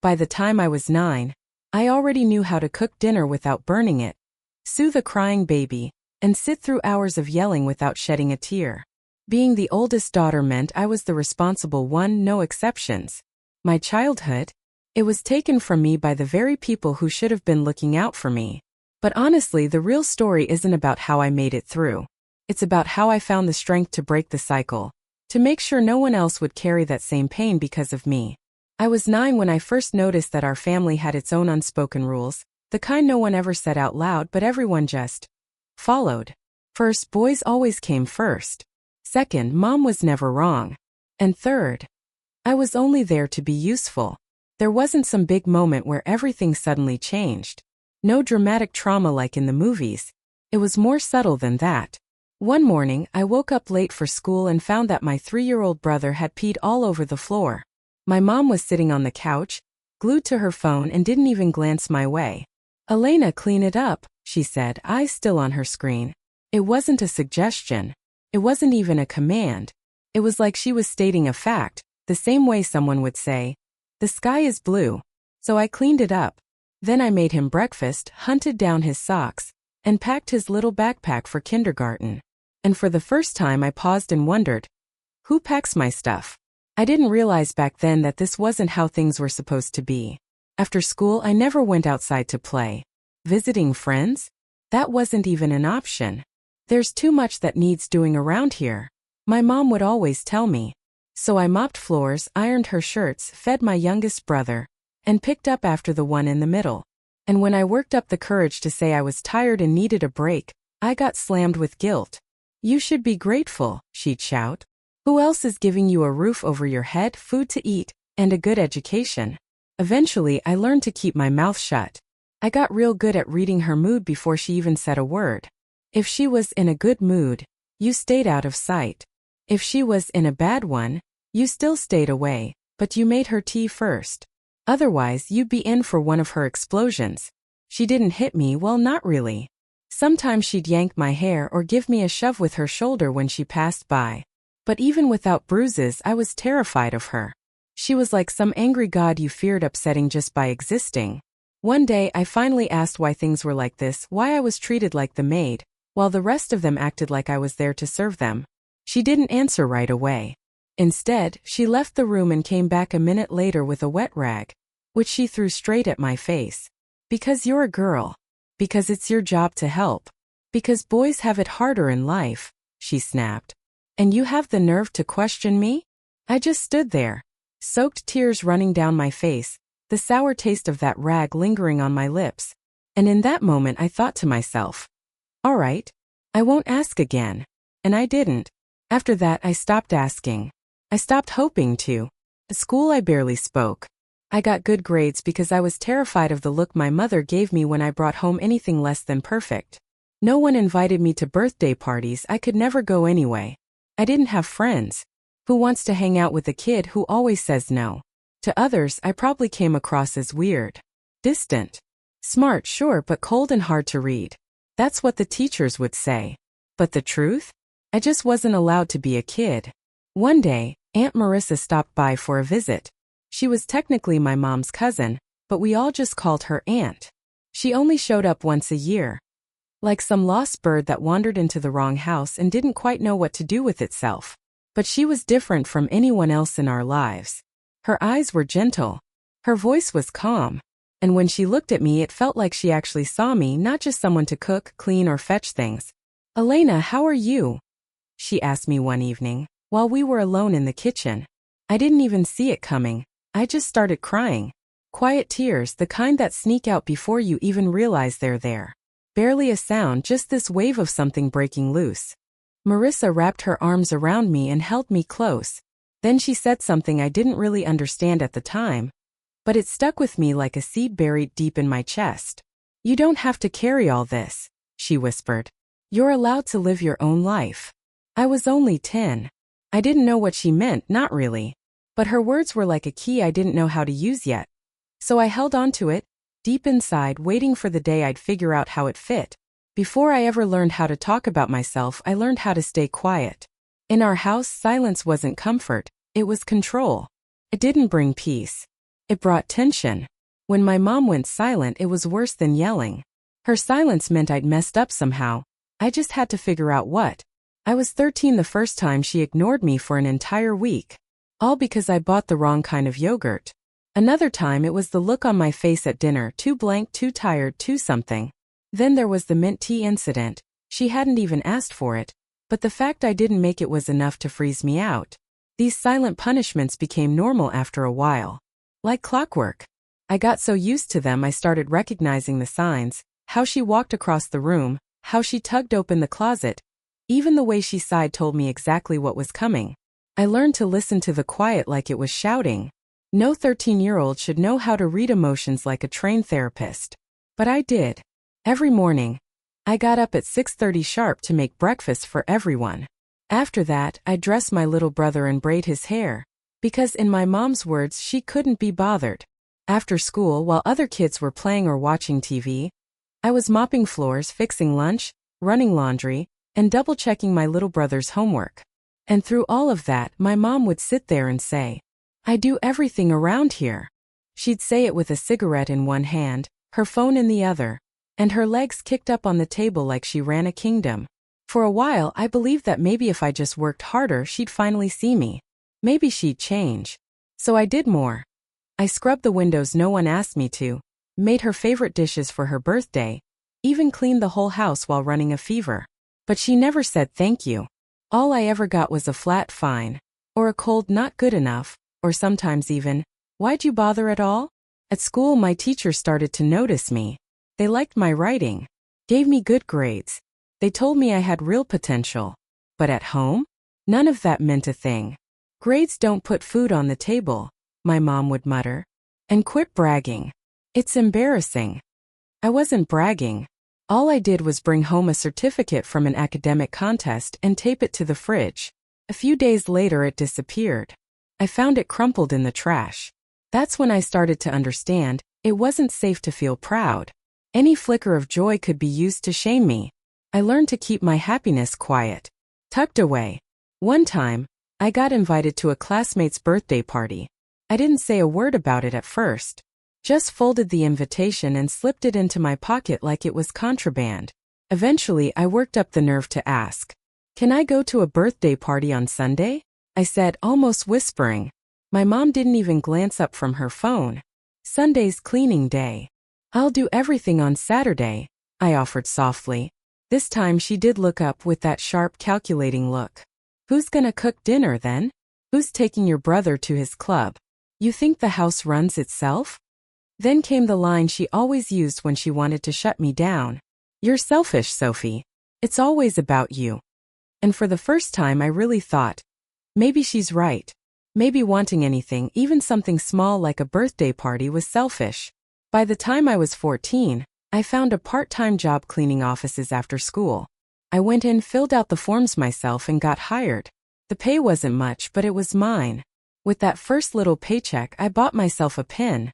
By the time I was 9, I already knew how to cook dinner without burning it, soothe a crying baby, and sit through hours of yelling without shedding a tear. Being the oldest daughter meant I was the responsible one, no exceptions. My childhood? It was taken from me by the very people who should have been looking out for me. But honestly, the real story isn't about how I made it through. It's about how I found the strength to break the cycle, to make sure no one else would carry that same pain because of me. I was 9 when I first noticed that our family had its own unspoken rules, the kind no one ever said out loud but everyone just followed. First, boys always came first. Second, mom was never wrong. And third, I was only there to be useful. There wasn't some big moment where everything suddenly changed. No dramatic trauma like in the movies. It was more subtle than that. One morning, I woke up late for school and found that my 3-year-old brother had peed all over the floor. My mom was sitting on the couch, glued to her phone, and didn't even glance my way. "Elena, clean it up," she said, eyes still on her screen. It wasn't a suggestion. It wasn't even a command. It was like she was stating a fact, the same way someone would say, "The sky is blue." So I cleaned it up. Then I made him breakfast, hunted down his socks, and packed his little backpack for kindergarten. And for the first time I paused and wondered, who packs my stuff? I didn't realize back then that this wasn't how things were supposed to be. After school, I never went outside to play. Visiting friends? That wasn't even an option. "There's too much that needs doing around here," my mom would always tell me. So I mopped floors, ironed her shirts, fed my youngest brother, and picked up after the one in the middle. And when I worked up the courage to say I was tired and needed a break, I got slammed with guilt. "You should be grateful," she'd shout. "Who else is giving you a roof over your head, food to eat, and a good education?" Eventually, I learned to keep my mouth shut. I got real good at reading her mood before she even said a word. If she was in a good mood, you stayed out of sight. If she was in a bad one, you still stayed away, but you made her tea first. Otherwise, you'd be in for one of her explosions. She didn't hit me, well, not really. Sometimes she'd yank my hair or give me a shove with her shoulder when she passed by. But even without bruises, I was terrified of her. She was like some angry god you feared upsetting just by existing. One day, I finally asked why things were like this, why I was treated like the maid, while the rest of them acted like I was there to serve them. She didn't answer right away. Instead, she left the room and came back a minute later with a wet rag, which she threw straight at my face. "Because you're a girl. Because it's your job to help. Because boys have it harder in life," she snapped. "And you have the nerve to question me?" I just stood there, soaked tears running down my face, the sour taste of that rag lingering on my lips. And in that moment I thought to myself, all right, I won't ask again. And I didn't. After that I stopped asking. I stopped hoping to. At school I barely spoke. I got good grades because I was terrified of the look my mother gave me when I brought home anything less than perfect. No one invited me to birthday parties, I could never go anyway. I didn't have friends. Who wants to hang out with a kid who always says no? To others, I probably came across as weird. Distant. Smart, sure, but cold and hard to read. That's what the teachers would say. But the truth? I just wasn't allowed to be a kid. One day, Aunt Marissa stopped by for a visit. She was technically my mom's cousin, but we all just called her Aunt. She only showed up once a year. Like some lost bird that wandered into the wrong house and didn't quite know what to do with itself. But she was different from anyone else in our lives. Her eyes were gentle. Her voice was calm. And when she looked at me, it felt like she actually saw me, not just someone to cook, clean, or fetch things. "Elena, how are you?" she asked me one evening, while we were alone in the kitchen. I didn't even see it coming. I just started crying. Quiet tears, the kind that sneak out before you even realize they're there. Barely a sound, just this wave of something breaking loose. Marissa wrapped her arms around me and held me close. Then she said something I didn't really understand at the time, but it stuck with me like a seed buried deep in my chest. "You don't have to carry all this," she whispered. "You're allowed to live your own life." I was only 10. I didn't know what she meant, not really. But her words were like a key I didn't know how to use yet. So I held on to it, deep inside, waiting for the day I'd figure out how it fit. Before I ever learned how to talk about myself, I learned how to stay quiet. In our house, silence wasn't comfort, it was control. It didn't bring peace. It brought tension. When my mom went silent, it was worse than yelling. Her silence meant I'd messed up somehow. I just had to figure out what. I was 13 the first time she ignored me for an entire week. All because I bought the wrong kind of yogurt. Another time it was the look on my face at dinner, too blank, too tired, too something. Then there was the mint tea incident. She hadn't even asked for it, but the fact I didn't make it was enough to freeze me out. These silent punishments became normal after a while. Like clockwork. I got so used to them I started recognizing the signs, how she walked across the room, how she tugged open the closet. Even the way she sighed told me exactly what was coming. I learned to listen to the quiet like it was shouting. No 13-year-old should know how to read emotions like a trained therapist. But I did. Every morning, I got up at 6:30 sharp to make breakfast for everyone. After that, I'd dress my little brother and braid his hair, because in my mom's words, she couldn't be bothered. After school, while other kids were playing or watching TV, I was mopping floors, fixing lunch, running laundry, and double-checking my little brother's homework. And through all of that, my mom would sit there and say, "I do everything around here." She'd say it with a cigarette in one hand, her phone in the other, and her legs kicked up on the table like she ran a kingdom. For a while, I believed that maybe if I just worked harder, she'd finally see me. Maybe she'd change. So I did more. I scrubbed the windows no one asked me to, made her favorite dishes for her birthday, even cleaned the whole house while running a fever. But she never said thank you. All I ever got was a flat fine, or a cold not good enough, or sometimes even, "Why'd you bother at all?" At school, my teachers started to notice me. They liked my writing, gave me good grades. They told me I had real potential. But at home? None of that meant a thing. "Grades don't put food on the table," my mom would mutter. "And quit bragging. It's embarrassing." I wasn't bragging. All I did was bring home a certificate from an academic contest and tape it to the fridge. A few days later it disappeared. I found it crumpled in the trash. That's when I started to understand, it wasn't safe to feel proud. Any flicker of joy could be used to shame me. I learned to keep my happiness quiet, tucked away. One time, I got invited to a classmate's birthday party. I didn't say a word about it at first. Just folded the invitation and slipped it into my pocket like it was contraband. Eventually, I worked up the nerve to ask, "Can I go to a birthday party on Sunday?" I said, almost whispering. My mom didn't even glance up from her phone. "Sunday's cleaning day." "I'll do everything on Saturday," I offered softly. This time she did look up with that sharp, calculating look. "Who's gonna cook dinner then? Who's taking your brother to his club? You think the house runs itself?" Then came the line she always used when she wanted to shut me down. "You're selfish, Sophie. It's always about you." And for the first time I really thought, maybe she's right. Maybe wanting anything, even something small like a birthday party, was selfish. By the time I was 14, I found a part-time job cleaning offices after school. I went in, filled out the forms myself, and got hired. The pay wasn't much, but it was mine. With that first little paycheck, I bought myself a pin.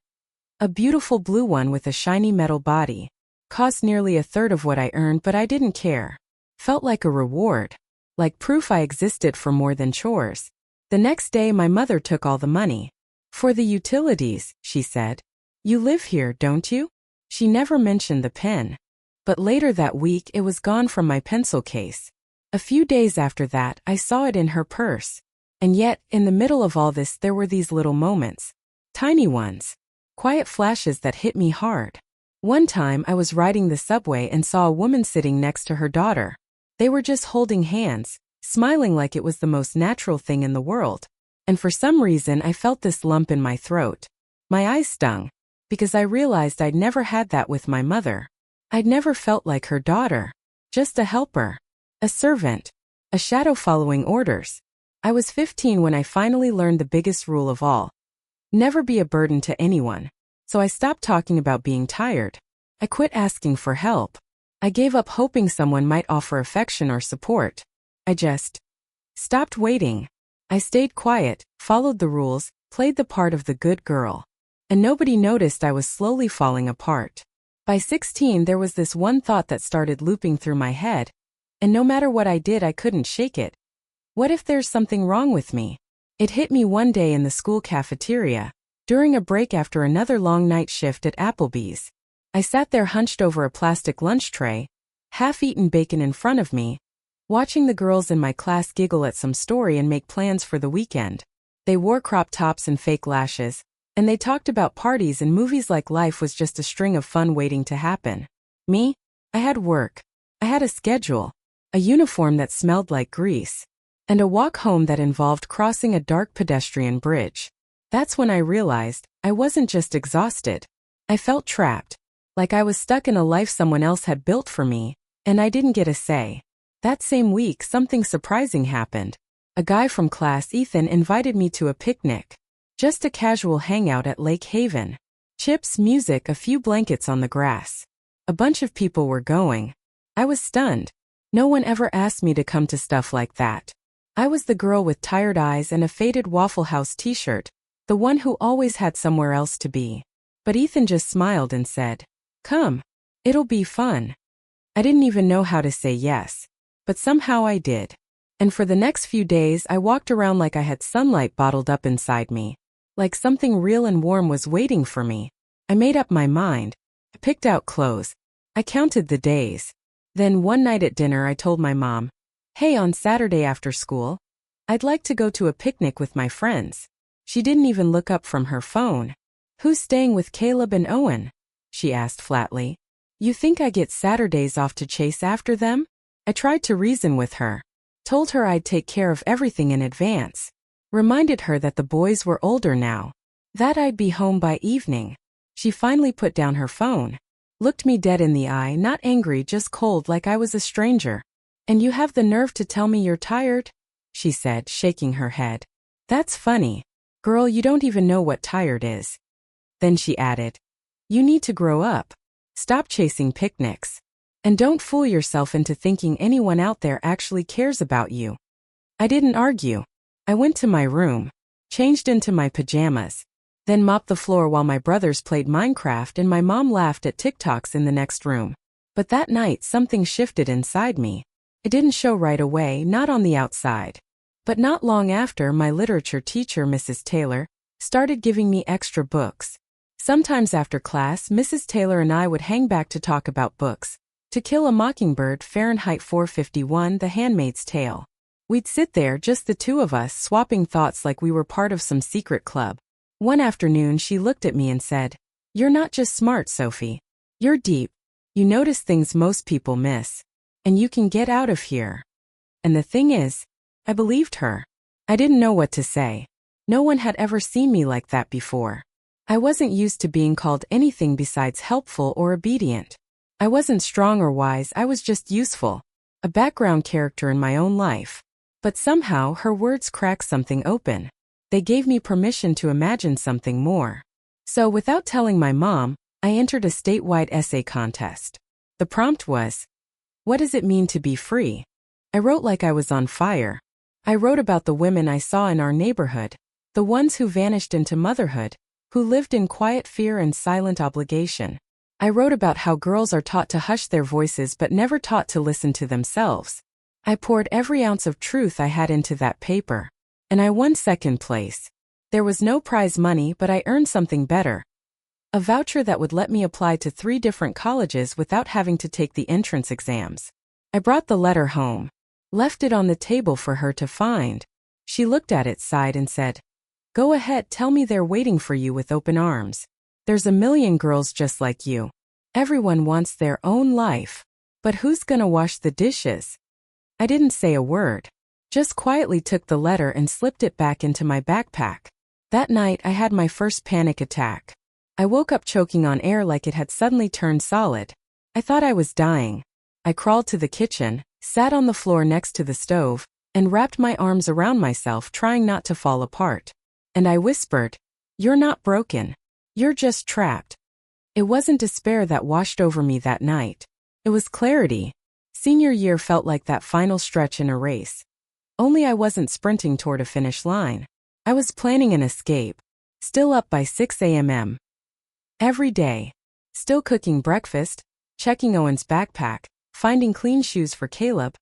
A beautiful blue one with a shiny metal body. Cost nearly a third of what I earned, but I didn't care. Felt like a reward. Like proof I existed for more than chores. The next day my mother took all the money. "For the utilities," she said. "You live here, don't you?" She never mentioned the pen. But later that week it was gone from my pencil case. A few days after that I saw it in her purse. And yet, in the middle of all this there were these little moments. Tiny ones. Quiet flashes that hit me hard. One time I was riding the subway and saw a woman sitting next to her daughter. They were just holding hands, smiling like it was the most natural thing in the world. And for some reason I felt this lump in my throat. My eyes stung, because I realized I'd never had that with my mother. I'd never felt like her daughter. Just a helper. A servant. A shadow following orders. I was 15 when I finally learned the biggest rule of all. Never be a burden to anyone. So I stopped talking about being tired. I quit asking for help. I gave up hoping someone might offer affection or support. I just stopped waiting. I stayed quiet, followed the rules, played the part of the good girl. And nobody noticed I was slowly falling apart. By 16 there was this one thought that started looping through my head. And no matter what I did I couldn't shake it. What if there's something wrong with me? It hit me one day in the school cafeteria. During a break after another long night shift at Applebee's, I sat there hunched over a plastic lunch tray, half-eaten bacon in front of me, watching the girls in my class giggle at some story and make plans for the weekend. They wore crop tops and fake lashes, and they talked about parties and movies like life was just a string of fun waiting to happen. Me? I had work. I had a schedule, a uniform that smelled like grease, and a walk home that involved crossing a dark pedestrian bridge. That's when I realized I wasn't just exhausted. I felt trapped, like I was stuck in a life someone else had built for me, and I didn't get a say. That same week, something surprising happened. A guy from class, Ethan, invited me to a picnic. Just a casual hangout at Lake Haven. Chips, music, a few blankets on the grass. A bunch of people were going. I was stunned. No one ever asked me to come to stuff like that. I was the girl with tired eyes and a faded Waffle House t-shirt, the one who always had somewhere else to be. But Ethan just smiled and said, "Come. It'll be fun." I didn't even know how to say yes, but somehow I did. And for the next few days I walked around like I had sunlight bottled up inside me, like something real and warm was waiting for me. I made up my mind. I picked out clothes. I counted the days. Then one night at dinner I told my mom, "Hey, on Saturday after school, I'd like to go to a picnic with my friends." She didn't even look up from her phone. "Who's staying with Caleb and Owen?" she asked flatly. "You think I get Saturdays off to chase after them?" I tried to reason with her. Told her I'd take care of everything in advance. Reminded her that the boys were older now. That I'd be home by evening. She finally put down her phone. Looked me dead in the eye, not angry, just cold, like I was a stranger. "And you have the nerve to tell me you're tired?" she said, shaking her head. "That's funny. Girl, you don't even know what tired is." Then she added, "You need to grow up. Stop chasing picnics. And don't fool yourself into thinking anyone out there actually cares about you." I didn't argue. I went to my room, changed into my pajamas, then mopped the floor while my brothers played Minecraft and my mom laughed at TikToks in the next room. But that night something shifted inside me. It didn't show right away, not on the outside. But not long after, my literature teacher, Mrs. Taylor, started giving me extra books. Sometimes after class, Mrs. Taylor and I would hang back to talk about books. To Kill a Mockingbird, Fahrenheit 451, The Handmaid's Tale. We'd sit there, just the two of us, swapping thoughts like we were part of some secret club. One afternoon she looked at me and said, "You're not just smart, Sophie. You're deep. You notice things most people miss. And you can get out of here." And the thing is, I believed her. I didn't know what to say. No one had ever seen me like that before. I wasn't used to being called anything besides helpful or obedient. I wasn't strong or wise, I was just useful. A background character in my own life. But somehow her words cracked something open. They gave me permission to imagine something more. So without telling my mom, I entered a statewide essay contest. The prompt was, "What does it mean to be free?" I wrote like I was on fire. I wrote about the women I saw in our neighborhood, the ones who vanished into motherhood, who lived in quiet fear and silent obligation. I wrote about how girls are taught to hush their voices but never taught to listen to themselves. I poured every ounce of truth I had into that paper. And I won second place. There was no prize money, but I earned something better. A voucher that would let me apply to 3 different colleges without having to take the entrance exams. I brought the letter home. Left it on the table for her to find. She looked at it, sighed, and said, "Go ahead, tell me they're waiting for you with open arms. There's a million girls just like you. Everyone wants their own life. But who's gonna wash the dishes?" I didn't say a word. Just quietly took the letter and slipped it back into my backpack. That night I had my first panic attack. I woke up choking on air like it had suddenly turned solid. I thought I was dying. I crawled to the kitchen, sat on the floor next to the stove, and wrapped my arms around myself, trying not to fall apart. And I whispered, "You're not broken. You're just trapped." It wasn't despair that washed over me that night. It was clarity. Senior year felt like that final stretch in a race. Only I wasn't sprinting toward a finish line. I was planning an escape. Still up by 6 a.m. every day. Still cooking breakfast, checking Owen's backpack, finding clean shoes for Caleb,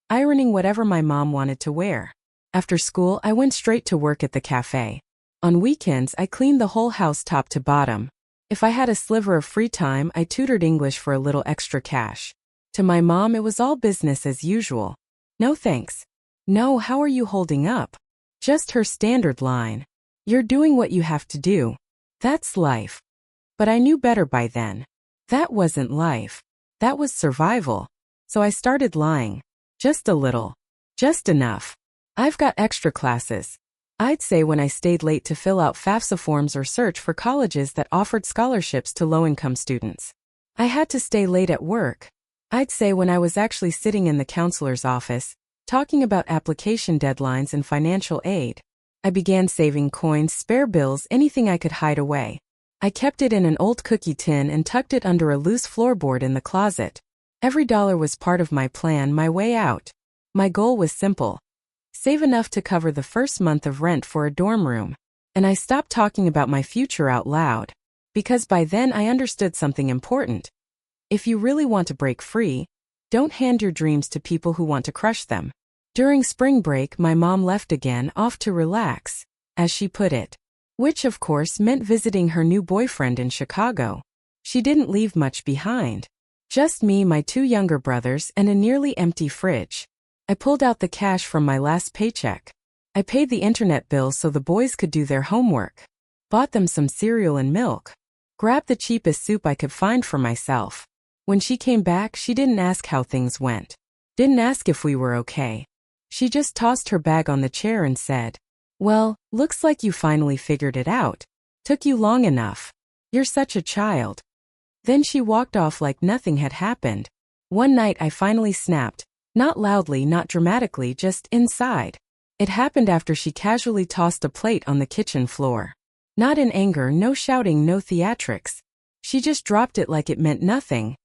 ironing whatever my mom wanted to wear. After school, I went straight to work at the cafe. On weekends, I cleaned the whole house top to bottom. If I had a sliver of free time, I tutored English for a little extra cash. To my mom, it was all business as usual. No thanks. No, how are you holding up? Just her standard line. You're doing what you have to do. That's life. But I knew better by then. That wasn't life. That was survival. So I started lying. Just a little. Just enough. I've got extra classes. I'd say when I stayed late to fill out FAFSA forms or search for colleges that offered scholarships to low-income students. I had to stay late at work. I'd say when I was actually sitting in the counselor's office, talking about application deadlines and financial aid. I began saving coins, spare bills, anything I could hide away. I kept it in an old cookie tin and tucked it under a loose floorboard in the closet. Every dollar was part of my plan, my way out. My goal was simple. Save enough to cover the first month of rent for a dorm room. And I stopped talking about my future out loud. Because by then I understood something important. If you really want to break free, don't hand your dreams to people who want to crush them. During spring break, my mom left again, off to relax, as she put it. Which of course meant visiting her new boyfriend in Chicago. She didn't leave much behind. Just me, my 2 younger brothers, and a nearly empty fridge. I pulled out the cash from my last paycheck. I paid the internet bill so the boys could do their homework. Bought them some cereal and milk. Grabbed the cheapest soup I could find for myself. When she came back, she didn't ask how things went. Didn't ask if we were okay. She just tossed her bag on the chair and said, "Well, looks like you finally figured it out. Took you long enough. You're such a child." Then she walked off like nothing had happened. One night I finally snapped. Not loudly, not dramatically, just inside. It happened after she casually tossed a plate on the kitchen floor. Not in anger, no shouting, no theatrics. She just dropped it like it meant nothing,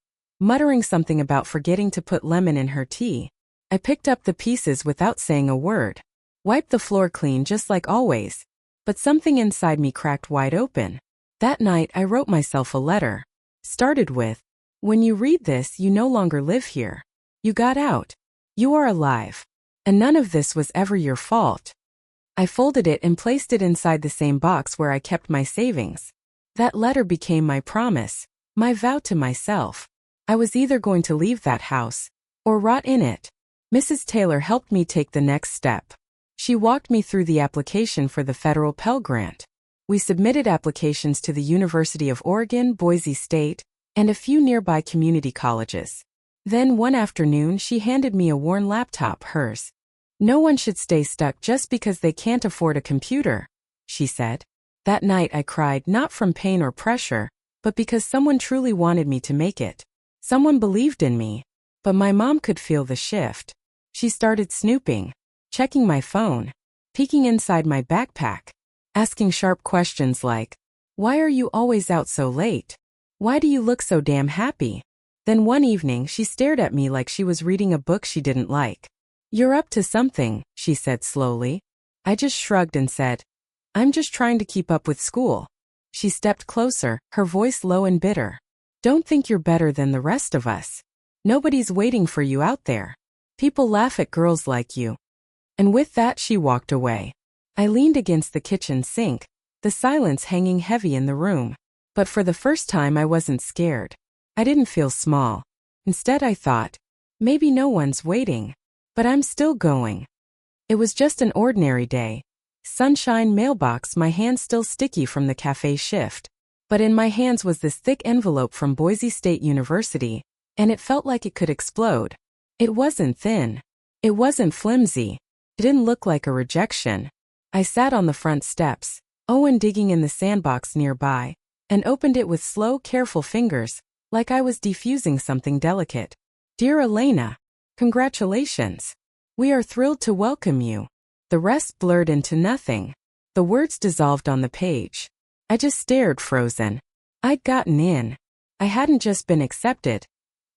muttering something about forgetting to put lemon in her tea. I picked up the pieces without saying a word. Wiped the floor clean just like always. But something inside me cracked wide open. That night I wrote myself a letter. Started with, "When you read this, you no longer live here. You got out. You are alive. And none of this was ever your fault." I folded it and placed it inside the same box where I kept my savings. That letter became my promise, my vow to myself. I was either going to leave that house or rot in it. Mrs. Taylor helped me take the next step. She walked me through the application for the federal Pell Grant. We submitted applications to the University of Oregon, Boise State, and a few nearby community colleges. Then one afternoon she handed me a worn laptop, hers. "No one should stay stuck just because they can't afford a computer," she said. That night I cried, not from pain or pressure, but because someone truly wanted me to make it. Someone believed in me. But my mom could feel the shift. She started snooping, checking my phone, peeking inside my backpack, asking sharp questions like, "Why are you always out so late? Why do you look so damn happy?" Then one evening she stared at me like she was reading a book she didn't like. "You're up to something," she said slowly. I just shrugged and said, "I'm just trying to keep up with school." She stepped closer, her voice low and bitter. "Don't think you're better than the rest of us. Nobody's waiting for you out there. People laugh at girls like you." And with that she walked away. I leaned against the kitchen sink, the silence hanging heavy in the room. But for the first time I wasn't scared. I didn't feel small. Instead I thought, maybe no one's waiting. But I'm still going. It was just an ordinary day. Sunshine, mailbox, my hands still sticky from the cafe shift. But in my hands was this thick envelope from Boise State University, and it felt like it could explode. It wasn't thin. It wasn't flimsy. It didn't look like a rejection. I sat on the front steps, Owen digging in the sandbox nearby, and opened it with slow, careful fingers, like I was defusing something delicate. "Dear Elena, congratulations. We are thrilled to welcome you." The rest blurred into nothing. The words dissolved on the page. I just stared, frozen. I'd gotten in. I hadn't just been accepted.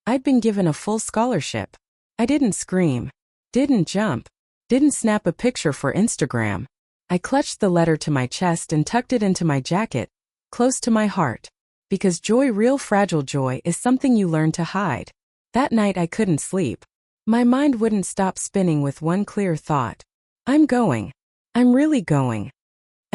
I'd been given a full scholarship. I didn't scream. Didn't jump. Didn't snap a picture for Instagram. I clutched the letter to my chest and tucked it into my jacket, close to my heart. Because joy, real fragile joy, is something you learn to hide. That night I couldn't sleep. My mind wouldn't stop spinning with one clear thought. I'm going. I'm really going.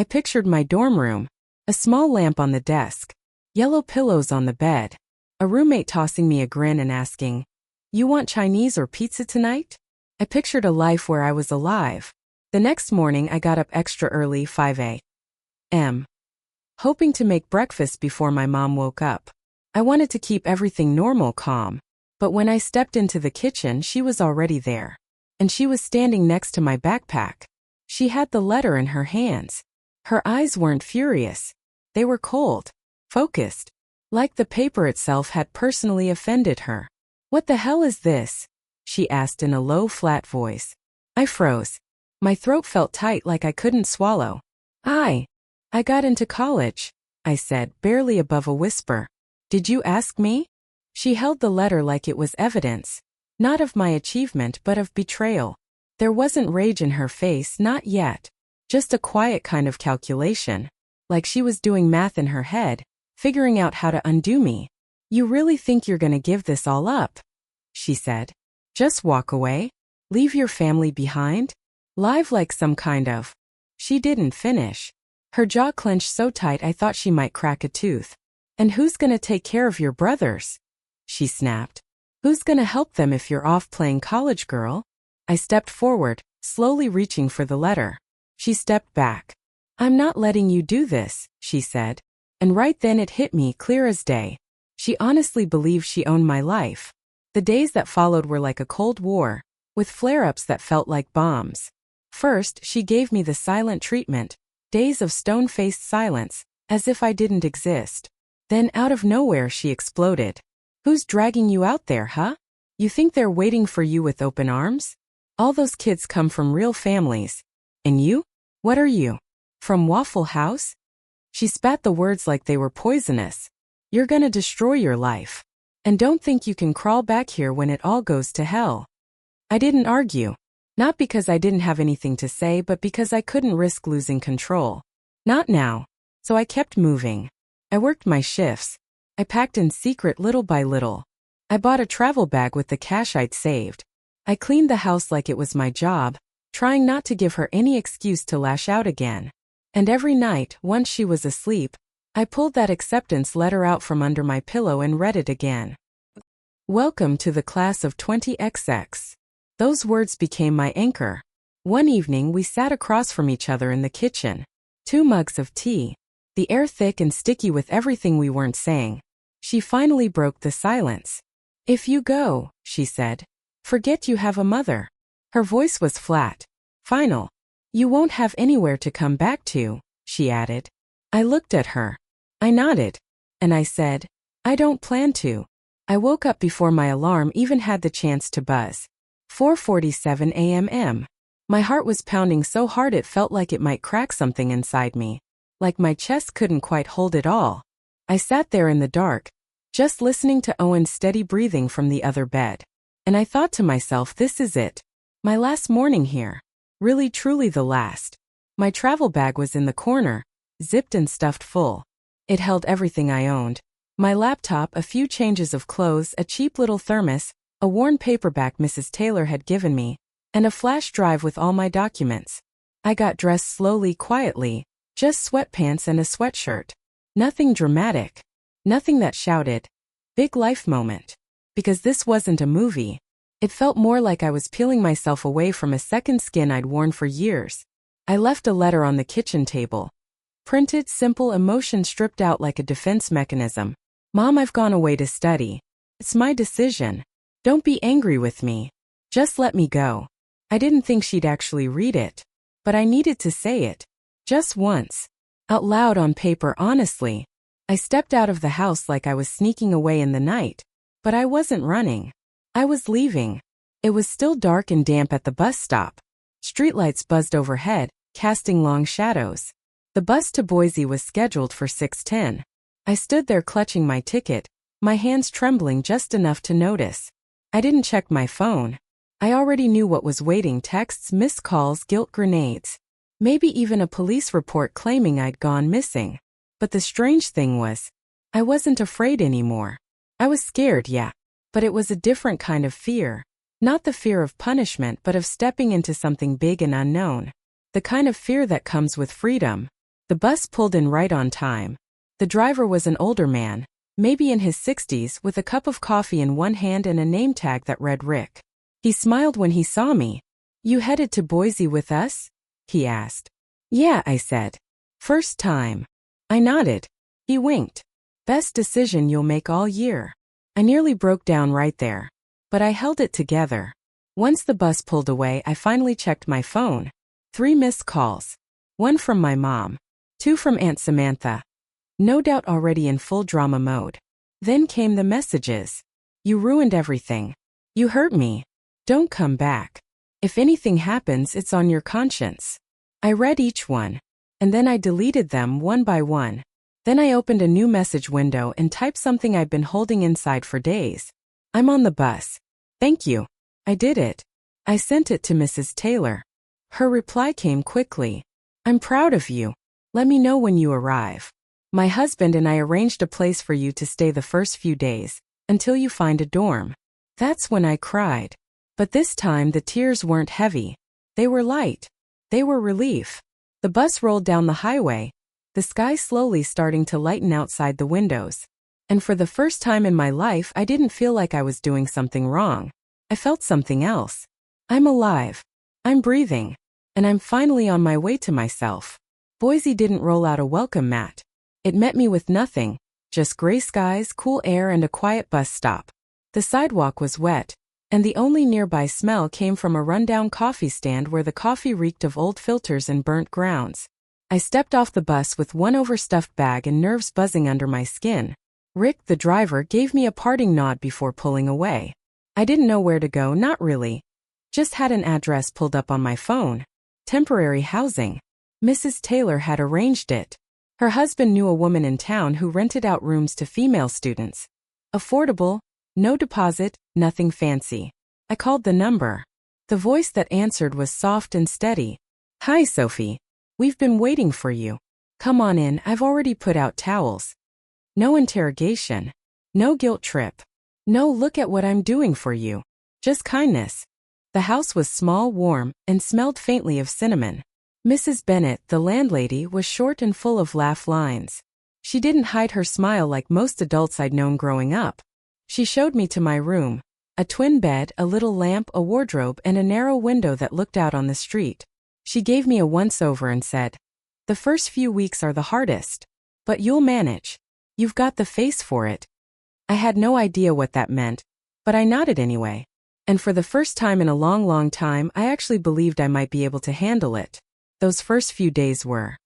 I pictured my dorm room, a small lamp on the desk, yellow pillows on the bed, a roommate tossing me a grin and asking, "You want Chinese or pizza tonight?" I pictured a life where I was alive. The next morning I got up extra early, 5 a.m., hoping to make breakfast before my mom woke up. I wanted to keep everything normal, calm. But when I stepped into the kitchen, she was already there. And she was standing next to my backpack. She had the letter in her hands. Her eyes weren't furious. They were cold, focused, like the paper itself had personally offended her. "What the hell is this?" she asked in a low, flat voice. I froze. My throat felt tight like I couldn't swallow. I got into college," I said, barely above a whisper. "Did you ask me?" She held the letter like it was evidence, not of my achievement but of betrayal. There wasn't rage in her face, not yet. Just a quiet kind of calculation, like she was doing math in her head, figuring out how to undo me. "You really think you're gonna give this all up?" she said. "Just walk away? Leave your family behind? Live like some kind of—" She didn't finish. Her jaw clenched so tight I thought she might crack a tooth. "And who's gonna take care of your brothers?" she snapped. "Who's gonna help them if you're off playing college girl?" I stepped forward, slowly reaching for the letter. She stepped back. "I'm not letting you do this," she said. And right then it hit me clear as day. She honestly believed she owned my life. The days that followed were like a Cold War, with flare-ups that felt like bombs. First, she gave me the silent treatment, days of stone-faced silence, as if I didn't exist. Then out of nowhere she exploded. "Who's dragging you out there, huh? You think they're waiting for you with open arms? All those kids come from real families. And you? What are you? From Waffle House?" She spat the words like they were poisonous. "You're gonna destroy your life. And don't think you can crawl back here when it all goes to hell." I didn't argue. Not because I didn't have anything to say, but because I couldn't risk losing control. Not now. So I kept moving. I worked my shifts. I packed in secret little by little. I bought a travel bag with the cash I'd saved. I cleaned the house like it was my job, trying not to give her any excuse to lash out again. And every night, once she was asleep, I pulled that acceptance letter out from under my pillow and read it again. "Welcome to the class of 20XX. Those words became my anchor. One evening we sat across from each other in the kitchen. 2 mugs of tea. The air thick and sticky with everything we weren't saying. She finally broke the silence. "If you go," she said, "forget you have a mother." Her voice was flat. Final. "You won't have anywhere to come back to," she added. I looked at her. I nodded. And I said, "I don't plan to." I woke up before my alarm even had the chance to buzz. 4:47 a.m. My heart was pounding so hard it felt like it might crack something inside me. Like my chest couldn't quite hold it all. I sat there in the dark, just listening to Owen's steady breathing from the other bed. And I thought to myself, this is it. My last morning here. Really truly the last. My travel bag was in the corner, zipped and stuffed full. It held everything I owned. My laptop, a few changes of clothes, a cheap little thermos, a worn paperback Mrs. Taylor had given me, and a flash drive with all my documents. I got dressed slowly, quietly, just sweatpants and a sweatshirt. Nothing dramatic. Nothing that shouted, "Big life moment." Because this wasn't a movie. It felt more like I was peeling myself away from a second skin I'd worn for years. I left a letter on the kitchen table. Printed, simple, emotion stripped out like a defense mechanism. "Mom, I've gone away to study. It's my decision. Don't be angry with me. Just let me go." I didn't think she'd actually read it. But I needed to say it. Just once. Out loud on paper, honestly. I stepped out of the house like I was sneaking away in the night. But I wasn't running. I was leaving. It was still dark and damp at the bus stop. Streetlights buzzed overhead, casting long shadows. The bus to Boise was scheduled for 6:10. I stood there clutching my ticket, my hands trembling just enough to notice. I didn't check my phone. I already knew what was waiting: texts, missed calls, guilt grenades. Maybe even a police report claiming I'd gone missing. But the strange thing was, I wasn't afraid anymore. I was scared, yeah. But it was a different kind of fear. Not the fear of punishment, but of stepping into something big and unknown. The kind of fear that comes with freedom. The bus pulled in right on time. The driver was an older man, maybe in his 60s, with a cup of coffee in one hand and a name tag that read Rick. He smiled when he saw me. "You headed to Boise with us?" he asked. "Yeah," I said. "First time." I nodded. He winked. "Best decision you'll make all year." I nearly broke down right there. But I held it together. Once the bus pulled away, I finally checked my phone. 3 missed calls. 1 from my mom. 2 from Aunt Samantha. No doubt already in full drama mode. Then came the messages. "You ruined everything. You hurt me. Don't come back. If anything happens, it's on your conscience." I read each one. And then I deleted them one by one. Then I opened a new message window and typed something I'd been holding inside for days. "I'm on the bus. Thank you. I did it." I sent it to Mrs. Taylor. Her reply came quickly. "I'm proud of you. Let me know when you arrive. My husband and I arranged a place for you to stay the first few days, until you find a dorm." That's when I cried. But this time the tears weren't heavy. They were light. They were relief. The bus rolled down the highway, the sky slowly starting to lighten outside the windows. And for the first time in my life, I didn't feel like I was doing something wrong. I felt something else. I'm alive. I'm breathing. And I'm finally on my way to myself. Boise didn't roll out a welcome mat. It met me with nothing, just gray skies, cool air, and a quiet bus stop. The sidewalk was wet, and the only nearby smell came from a rundown coffee stand where the coffee reeked of old filters and burnt grounds. I stepped off the bus with one overstuffed bag and nerves buzzing under my skin. Rick, the driver, gave me a parting nod before pulling away. I didn't know where to go, not really. Just had an address pulled up on my phone. Temporary housing. Mrs. Taylor had arranged it. Her husband knew a woman in town who rented out rooms to female students. Affordable, no deposit, nothing fancy. I called the number. The voice that answered was soft and steady. "Hi, Sophie. We've been waiting for you. Come on in, I've already put out towels." No interrogation. No guilt trip. No "look at what I'm doing for you." Just kindness. The house was small, warm, and smelled faintly of cinnamon. Mrs. Bennett, the landlady, was short and full of laugh lines. She didn't hide her smile like most adults I'd known growing up. She showed me to my room. A twin bed, a little lamp, a wardrobe, and a narrow window that looked out on the street. She gave me a once-over and said, "The first few weeks are the hardest. But you'll manage. You've got the face for it." I had no idea what that meant, but I nodded anyway. And for the first time in a long, long time, I actually believed I might be able to handle it. Those first few days were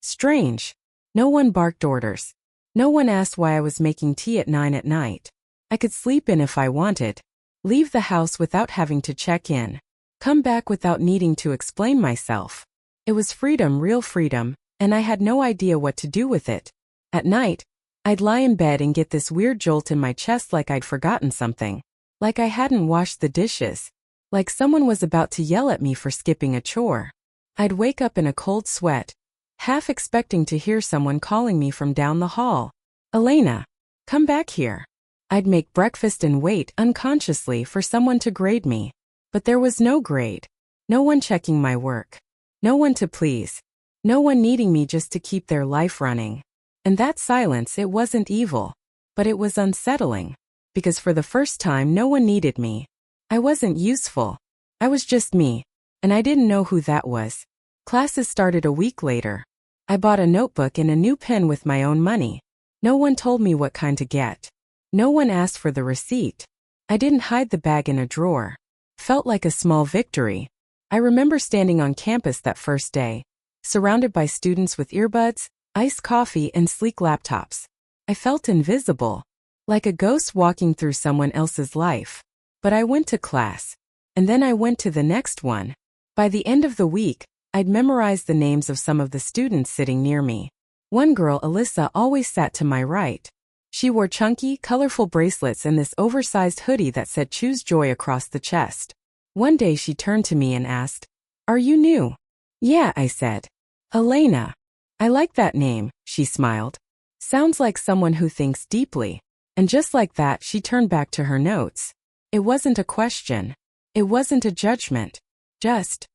strange. No one barked orders. No one asked why I was making tea at 9 at night. I could sleep in if I wanted. Leave the house without having to check in. Come back without needing to explain myself. It was freedom, real freedom, and I had no idea what to do with it. At night, I'd lie in bed and get this weird jolt in my chest like I'd forgotten something. Like I hadn't washed the dishes. Like someone was about to yell at me for skipping a chore. I'd wake up in a cold sweat, half expecting to hear someone calling me from down the hall. "Elena, come back here." I'd make breakfast and wait, unconsciously, for someone to grade me. But there was no grade. No one checking my work. No one to please. No one needing me just to keep their life running. And that silence, it wasn't evil. But it was unsettling. Because for the first time, no one needed me. I wasn't useful. I was just me. And I didn't know who that was. Classes started a week later. I bought a notebook and a new pen with my own money. No one told me what kind to get. No one asked for the receipt. I didn't hide the bag in a drawer. Felt like a small victory. I remember standing on campus that first day, surrounded by students with earbuds, iced coffee, and sleek laptops. I felt invisible. Like a ghost walking through someone else's life. But I went to class. And then I went to the next one. By the end of the week, I'd memorized the names of some of the students sitting near me. One girl, Alyssa, always sat to my right. She wore chunky, colorful bracelets and this oversized hoodie that said "Choose Joy" across the chest. One day she turned to me and asked, "Are you new?" "Yeah," I said. "Elena." "I like that name," she smiled. "Sounds like someone who thinks deeply." And just like that, she turned back to her notes. It wasn't a question. It wasn't a judgment. Just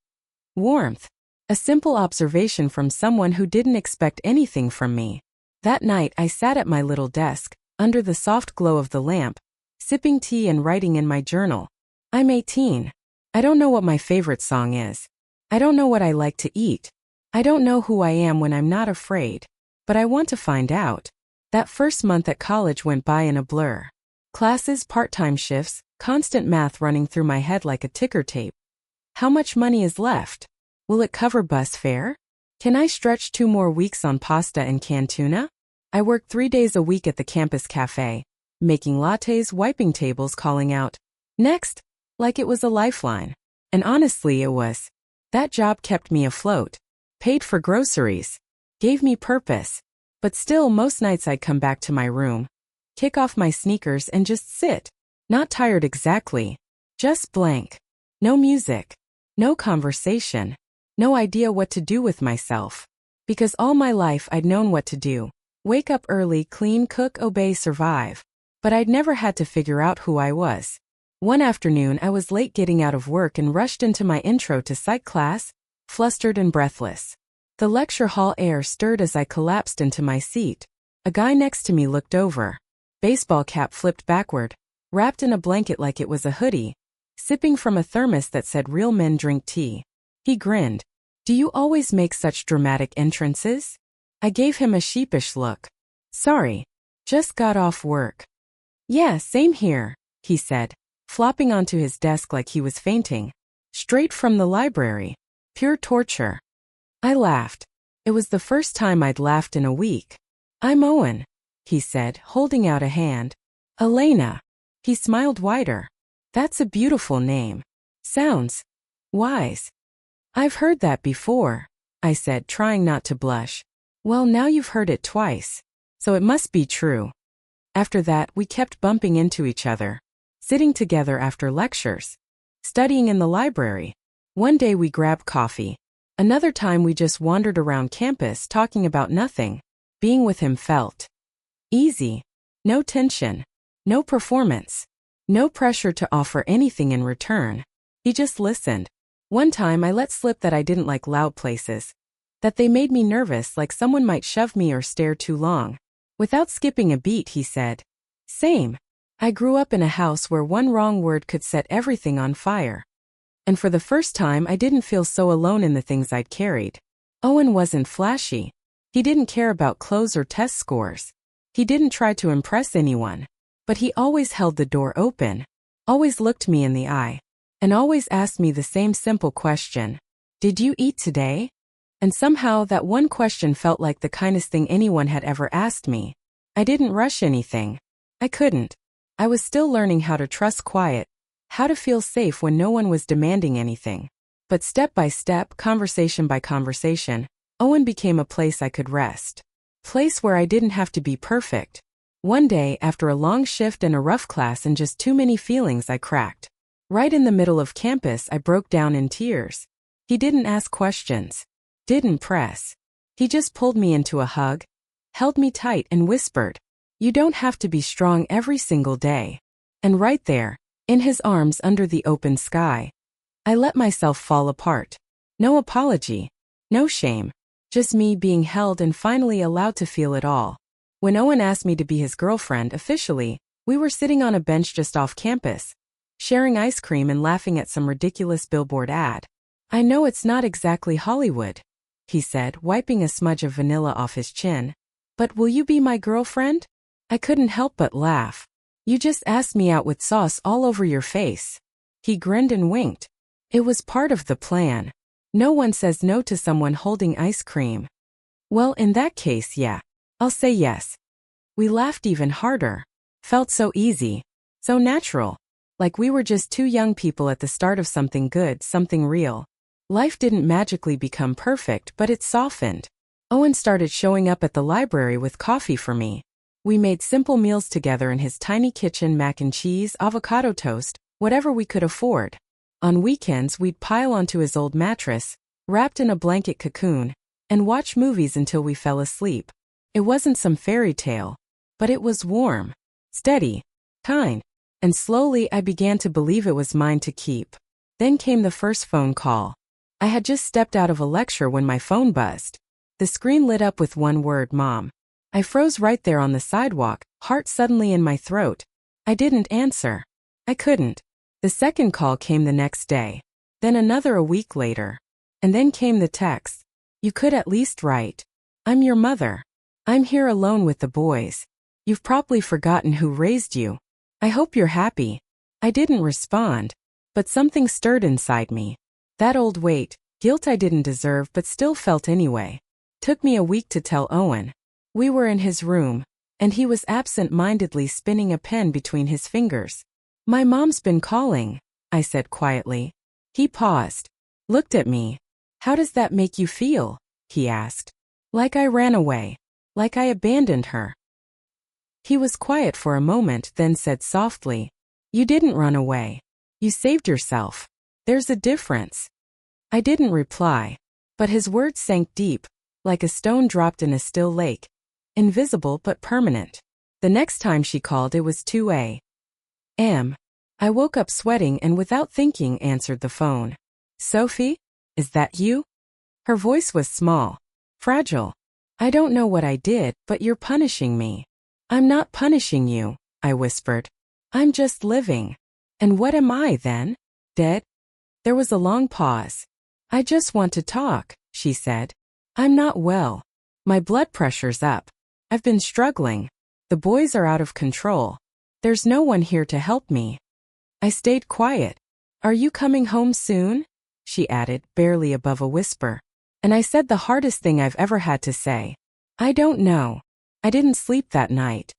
warmth. A simple observation from someone who didn't expect anything from me. That night I sat at my little desk, under the soft glow of the lamp, sipping tea and writing in my journal. I'm 18. I don't know what my favorite song is. I don't know what I like to eat. I don't know who I am when I'm not afraid. But I want to find out. That first month at college went by in a blur. Classes, part-time shifts, constant math running through my head like a ticker tape. How much money is left? Will it cover bus fare? Can I stretch 2 more weeks on pasta and canned tuna? I worked 3 days a week at the campus cafe, making lattes, wiping tables, calling out, "Next," like it was a lifeline. And honestly, it was. That job kept me afloat, paid for groceries, gave me purpose. But still, most nights I'd come back to my room, kick off my sneakers and just sit. Not tired exactly, just blank. No music, no conversation, no idea what to do with myself. Because all my life I'd known what to do. Wake up early, clean, cook, obey, survive. But I'd never had to figure out who I was. One afternoon I was late getting out of work and rushed into my intro to psych class, flustered and breathless. The lecture hall air stirred as I collapsed into my seat. A guy next to me looked over. Baseball cap flipped backward, wrapped in a blanket like it was a hoodie, sipping from a thermos that said "Real men drink tea." He grinned. "Do you always make such dramatic entrances?" I gave him a sheepish look. "Sorry. Just got off work." "Yeah, same here," he said, flopping onto his desk like he was fainting. "Straight from the library. Pure torture." I laughed. It was the first time I'd laughed in a week. "I'm Owen," he said, holding out a hand. "Elena." He smiled wider. "That's a beautiful name. Sounds wise." "I've heard that before," I said, trying not to blush. "Well, now you've heard it twice. So it must be true." After that, we kept bumping into each other, sitting together after lectures, studying in the library. One day we grabbed coffee. Another time we just wandered around campus talking about nothing. Being with him felt easy. No tension. No performance. No pressure to offer anything in return. He just listened. One time I let slip that I didn't like loud places. That they made me nervous, like someone might shove me or stare too long. Without skipping a beat, he said, "Same. I grew up in a house where one wrong word could set everything on fire." And for the first time I didn't feel so alone in the things I'd carried. Owen wasn't flashy. He didn't care about clothes or test scores. He didn't try to impress anyone. But he always held the door open, always looked me in the eye, and always asked me the same simple question. "Did you eat today?" And somehow that one question felt like the kindest thing anyone had ever asked me. I didn't rush anything. I couldn't. I was still learning how to trust quiet, how to feel safe when no one was demanding anything. But step by step, conversation by conversation, Owen became a place I could rest. Place where I didn't have to be perfect. One day, after a long shift and a rough class and just too many feelings, I cracked. Right in the middle of campus, I broke down in tears. He didn't ask questions. Didn't press. He just pulled me into a hug, held me tight and whispered, "You don't have to be strong every single day." And right there, in his arms under the open sky, I let myself fall apart. No apology. No shame. Just me being held and finally allowed to feel it all. When Owen asked me to be his girlfriend officially, we were sitting on a bench just off campus, sharing ice cream and laughing at some ridiculous billboard ad. "I know it's not exactly Hollywood," he said, wiping a smudge of vanilla off his chin. "But will you be my girlfriend?" I couldn't help but laugh. "You just asked me out with sauce all over your face." He grinned and winked. It was part of the plan. No one says no to someone holding ice cream. "Well, in that case, yeah. I'll say yes." We laughed even harder. Felt so easy. So natural. Like we were just two young people at the start of something good, something real. Life didn't magically become perfect, but it softened. Owen started showing up at the library with coffee for me. We made simple meals together in his tiny kitchen: mac and cheese, avocado toast, whatever we could afford. On weekends, we'd pile onto his old mattress, wrapped in a blanket cocoon, and watch movies until we fell asleep. It wasn't some fairy tale, but it was warm, steady, kind, and slowly I began to believe it was mine to keep. Then came the first phone call. I had just stepped out of a lecture when my phone buzzed. The screen lit up with one word, Mom. I froze right there on the sidewalk, heart suddenly in my throat. I didn't answer. I couldn't. The second call came the next day. Then another a week later. And then came the text. You could at least write. I'm your mother. I'm here alone with the boys. You've probably forgotten who raised you. I hope you're happy. I didn't respond. But something stirred inside me. That old weight, guilt I didn't deserve but still felt anyway. Took me a week to tell Owen. We were in his room, and he was absent-mindedly spinning a pen between his fingers. My mom's been calling, I said quietly. He paused. Looked at me. How does that make you feel? He asked. Like I ran away. Like I abandoned her. He was quiet for a moment, then said softly, You didn't run away. You saved yourself. There's a difference. I didn't reply, but his words sank deep, like a stone dropped in a still lake. Invisible but permanent. The next time she called it was 2 a.m. I woke up sweating and without thinking answered the phone. Sophie? Is that you? Her voice was small. Fragile. I don't know what I did, but you're punishing me. I'm not punishing you, I whispered. I'm just living. And what am I then? Dead? There was a long pause. I just want to talk, she said. I'm not well. My blood pressure's up. I've been struggling. The boys are out of control. There's no one here to help me. I stayed quiet. Are you coming home soon? She added, barely above a whisper. And I said the hardest thing I've ever had to say. I don't know. I didn't sleep that night.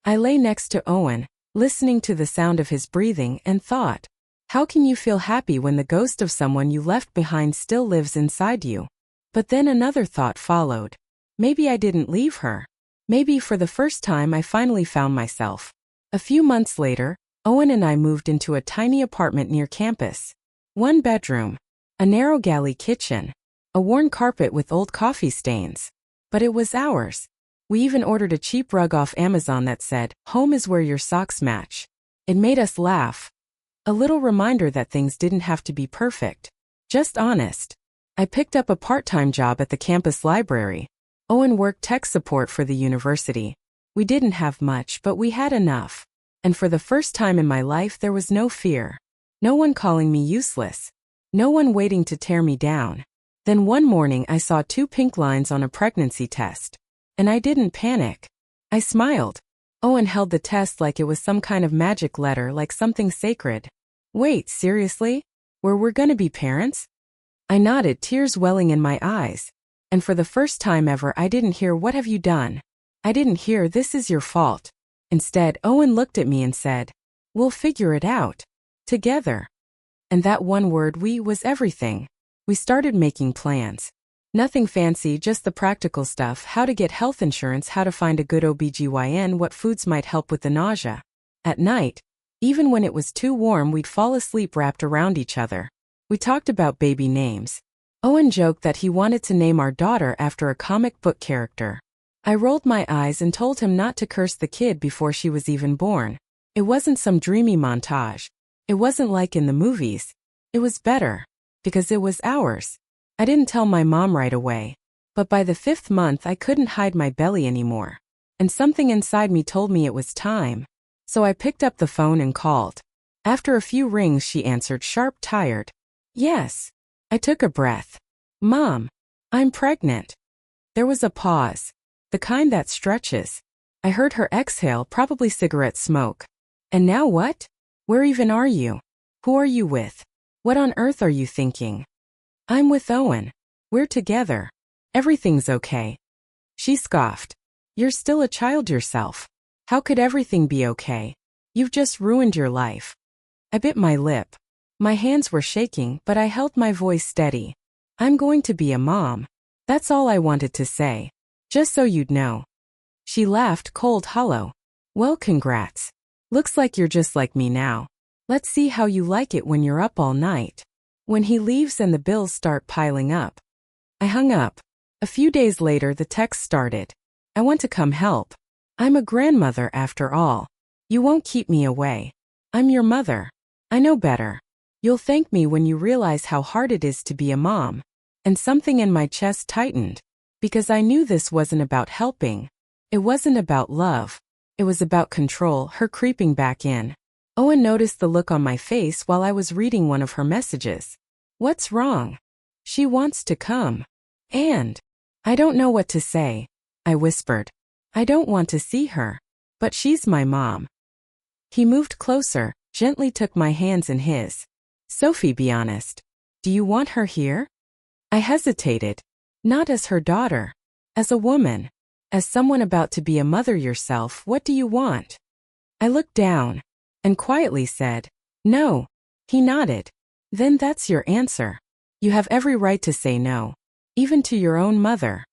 I lay next to Owen, listening to the sound of his breathing, and thought, how can you feel happy when the ghost of someone you left behind still lives inside you? But then another thought followed. Maybe I didn't leave her. Maybe for the first time I finally found myself. A few months later, Owen and I moved into a tiny apartment near campus. 1 bedroom. A narrow galley kitchen. A worn carpet with old coffee stains. But it was ours. We even ordered a cheap rug off Amazon that said, Home is where your socks match. It made us laugh. A little reminder that things didn't have to be perfect. Just honest. I picked up a part-time job at the campus library. Owen worked tech support for the university. We didn't have much, but we had enough. And for the first time in my life there was no fear. No one calling me useless. No one waiting to tear me down. Then one morning I saw 2 pink lines on a pregnancy test. And I didn't panic. I smiled. Owen held the test like it was some kind of magic letter, like something sacred. Wait, seriously? We're gonna be parents? I nodded, tears welling in my eyes. And for the first time ever I didn't hear what have you done? I didn't hear this is your fault. Instead, Owen looked at me and said, we'll figure it out. Together. And that one word, we, was everything. We started making plans. Nothing fancy, just the practical stuff, how to get health insurance, how to find a good OBGYN, what foods might help with the nausea. At night, even when it was too warm, we'd fall asleep wrapped around each other. We talked about baby names. Owen joked that he wanted to name our daughter after a comic book character. I rolled my eyes and told him not to curse the kid before she was even born. It wasn't some dreamy montage. It wasn't like in the movies. It was better. Because it was ours. I didn't tell my mom right away. But by the 5th month I couldn't hide my belly anymore. And something inside me told me it was time. So I picked up the phone and called. After a few rings she answered, sharp, tired. Yes. I took a breath. Mom, I'm pregnant. There was a pause. The kind that stretches. I heard her exhale, probably cigarette smoke. And now what? Where even are you? Who are you with? What on earth are you thinking? I'm with Owen. We're together. Everything's okay. She scoffed. You're still a child yourself. How could everything be okay? You've just ruined your life. I bit my lip. My hands were shaking, but I held my voice steady. I'm going to be a mom. That's all I wanted to say. Just so you'd know. She laughed, cold, hollow. Well, congrats. Looks like you're just like me now. Let's see how you like it when you're up all night. When he leaves and the bills start piling up. I hung up. A few days later the text started. I want to come help. I'm a grandmother after all. You won't keep me away. I'm your mother. I know better. You'll thank me when you realize how hard it is to be a mom. And something in my chest tightened. Because I knew this wasn't about helping. It wasn't about love. It was about control, her creeping back in. Owen noticed the look on my face while I was reading one of her messages. What's wrong? She wants to come. And I don't know what to say, I whispered. I don't want to see her. But she's my mom. He moved closer, gently took my hands in his. Sophie, be honest. Do you want her here? I hesitated. Not as her daughter. As a woman. As someone about to be a mother yourself, what do you want? I looked down. And quietly said, no. He nodded. Then that's your answer. You have every right to say no. Even to your own mother.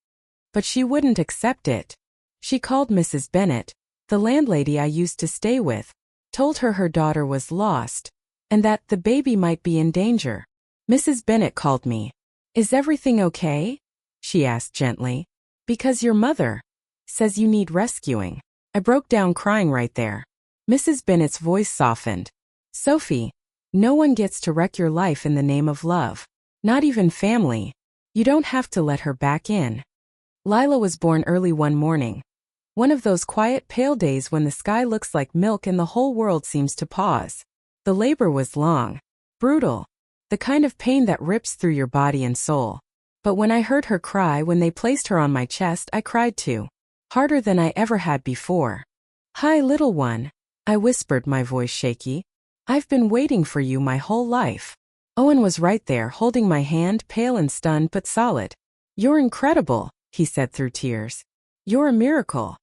But she wouldn't accept it. She called Mrs. Bennet, the landlady I used to stay with, told her daughter was lost, and that the baby might be in danger. Mrs. Bennet called me. Is everything okay? She asked gently. Because your mother says you need rescuing. I broke down crying right there. Mrs. Bennet's voice softened. Sophie, no one gets to wreck your life in the name of love. Not even family. You don't have to let her back in. Lila was born early one morning. One of those quiet, pale days when the sky looks like milk and the whole world seems to pause. The labor was long. Brutal. The kind of pain that rips through your body and soul. But when I heard her cry when they placed her on my chest, I cried too. Harder than I ever had before. Hi, little one. I whispered, my voice shaky. I've been waiting for you my whole life. Owen was right there, holding my hand, pale and stunned but solid. You're incredible, he said through tears. You're a miracle.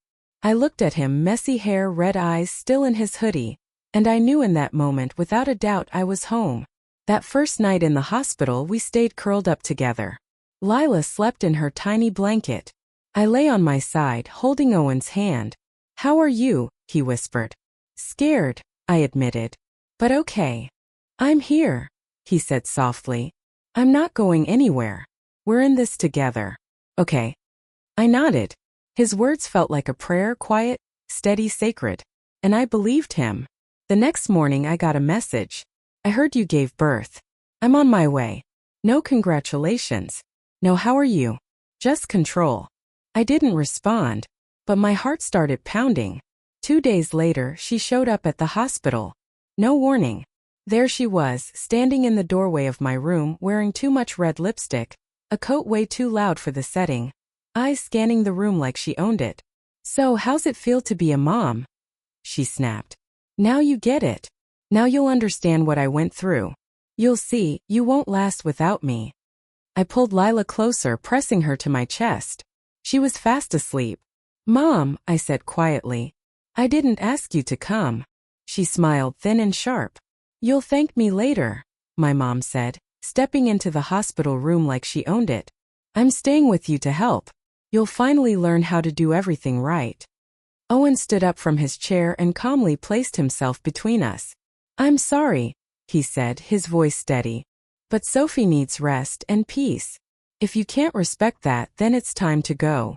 I looked at him, messy hair, red eyes, still in his hoodie, and I knew in that moment, without a doubt, I was home. That first night in the hospital, we stayed curled up together. Lila slept in her tiny blanket. I lay on my side, holding Owen's hand. How are you? He whispered. Scared, I admitted. But okay. I'm here, he said softly. I'm not going anywhere. We're in this together. Okay. I nodded. His words felt like a prayer, quiet, steady, sacred. And I believed him. The next morning I got a message. I heard you gave birth. I'm on my way. No congratulations. No, how are you? Just control. I didn't respond, but my heart started pounding. 2 days later, she showed up at the hospital. No warning. There she was, standing in the doorway of my room, wearing too much red lipstick, a coat way too loud for the setting, eyes scanning the room like she owned it. So, how's it feel to be a mom? She snapped. Now you get it. Now you'll understand what I went through. You'll see, you won't last without me. I pulled Lila closer, pressing her to my chest. She was fast asleep. Mom, I said quietly. I didn't ask you to come. She smiled, thin and sharp. You'll thank me later, my mom said, stepping into the hospital room like she owned it. I'm staying with you to help. You'll finally learn how to do everything right. Owen stood up from his chair and calmly placed himself between us. I'm sorry, he said, his voice steady. But Sophie needs rest and peace. If you can't respect that, then it's time to go.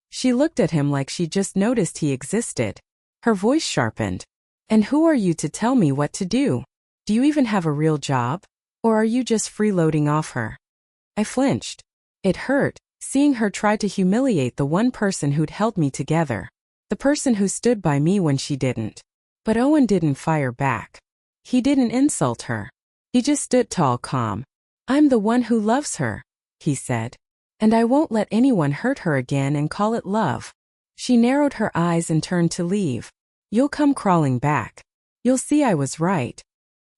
She looked at him like she just noticed he existed. Her voice sharpened. And who are you to tell me what to do? Do you even have a real job? Or are you just freeloading off her? I flinched. It hurt, seeing her try to humiliate the one person who'd held me together. The person who stood by me when she didn't. But Owen didn't fire back. He didn't insult her. He just stood tall, calm. I'm the one who loves her, he said. And I won't let anyone hurt her again and call it love. She narrowed her eyes and turned to leave. You'll come crawling back. You'll see I was right.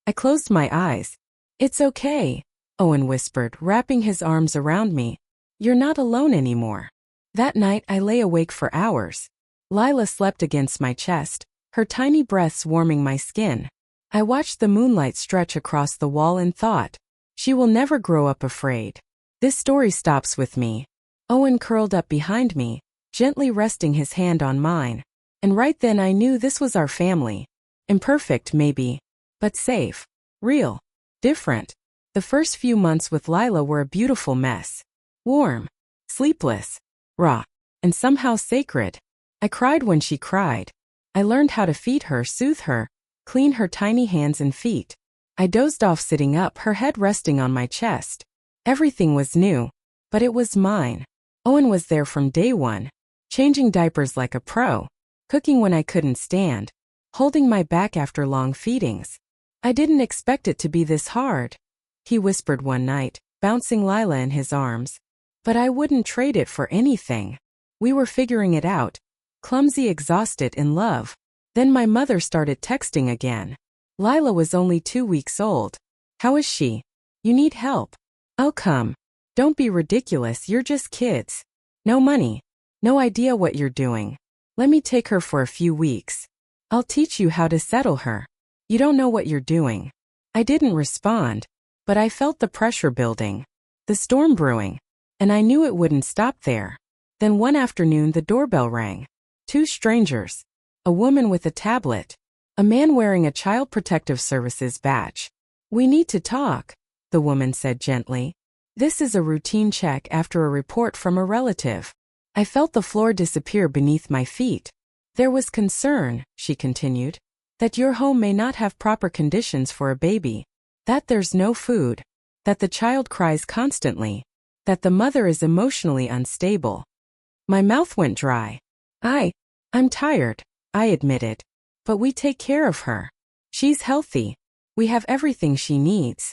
I closed my eyes. It's okay, Owen whispered, wrapping his arms around me. You're not alone anymore. That night I lay awake for hours. Lila slept against my chest, her tiny breaths warming my skin. I watched the moonlight stretch across the wall and thought, she will never grow up afraid. This story stops with me. Owen curled up behind me, gently resting his hand on mine. And right then I knew this was our family. Imperfect, maybe, but safe, real, different. The first few months with Lila were a beautiful mess. Warm, sleepless, raw, and somehow sacred. I cried when she cried. I learned how to feed her, soothe her, clean her tiny hands and feet. I dozed off sitting up, her head resting on my chest. Everything was new, but it was mine. Owen was there from day one, changing diapers like a pro, cooking when I couldn't stand, holding my back after long feedings. I didn't expect it to be this hard, he whispered one night, bouncing Lila in his arms. But I wouldn't trade it for anything. We were figuring it out, clumsy, exhausted, in love. Then my mother started texting again. Lila was only 2 weeks old. How is she? You need help. I'll come. Don't be ridiculous, you're just kids. No money. No idea what you're doing. Let me take her for a few weeks. I'll teach you how to settle her. You don't know what you're doing. I didn't respond, but I felt the pressure building, the storm brewing, and I knew it wouldn't stop there. Then one afternoon the doorbell rang. 2 strangers. A woman with a tablet. A man wearing a Child Protective Services badge. We need to talk, the woman said gently. This is a routine check after a report from a relative. I felt the floor disappear beneath my feet. There was concern, she continued, that your home may not have proper conditions for a baby, that there's no food, that the child cries constantly, that the mother is emotionally unstable. My mouth went dry. I'm tired, I admitted. But we take care of her. She's healthy. We have everything she needs.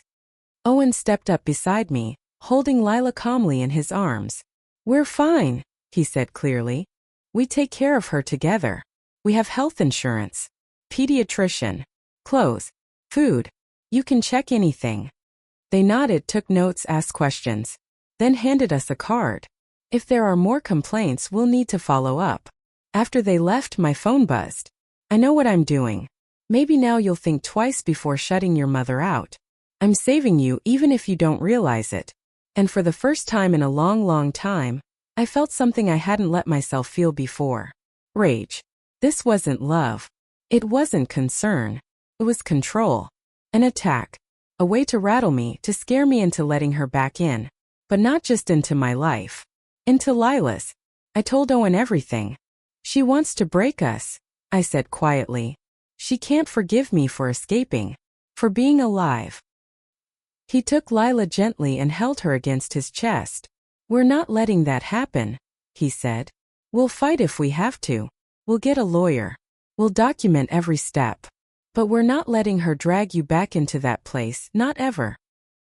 Owen stepped up beside me, holding Lila calmly in his arms. We're fine, he said clearly. We take care of her together. We have health insurance, pediatrician, clothes, food. You can check anything. They nodded, took notes, asked questions, then handed us a card. If there are more complaints, we'll need to follow up. After they left, my phone buzzed. I know what I'm doing. Maybe now you'll think twice before shutting your mother out. I'm saving you even if you don't realize it. And for the first time in a long, long time, I felt something I hadn't let myself feel before. Rage. This wasn't love. It wasn't concern. It was control. An attack. A way to rattle me, to scare me into letting her back in. But not just into my life. Into Lila's. I told Owen everything. She wants to break us, I said quietly. She can't forgive me for escaping, for being alive. He took Lila gently and held her against his chest. We're not letting that happen, he said. We'll fight if we have to. We'll get a lawyer. We'll document every step. But we're not letting her drag you back into that place, not ever.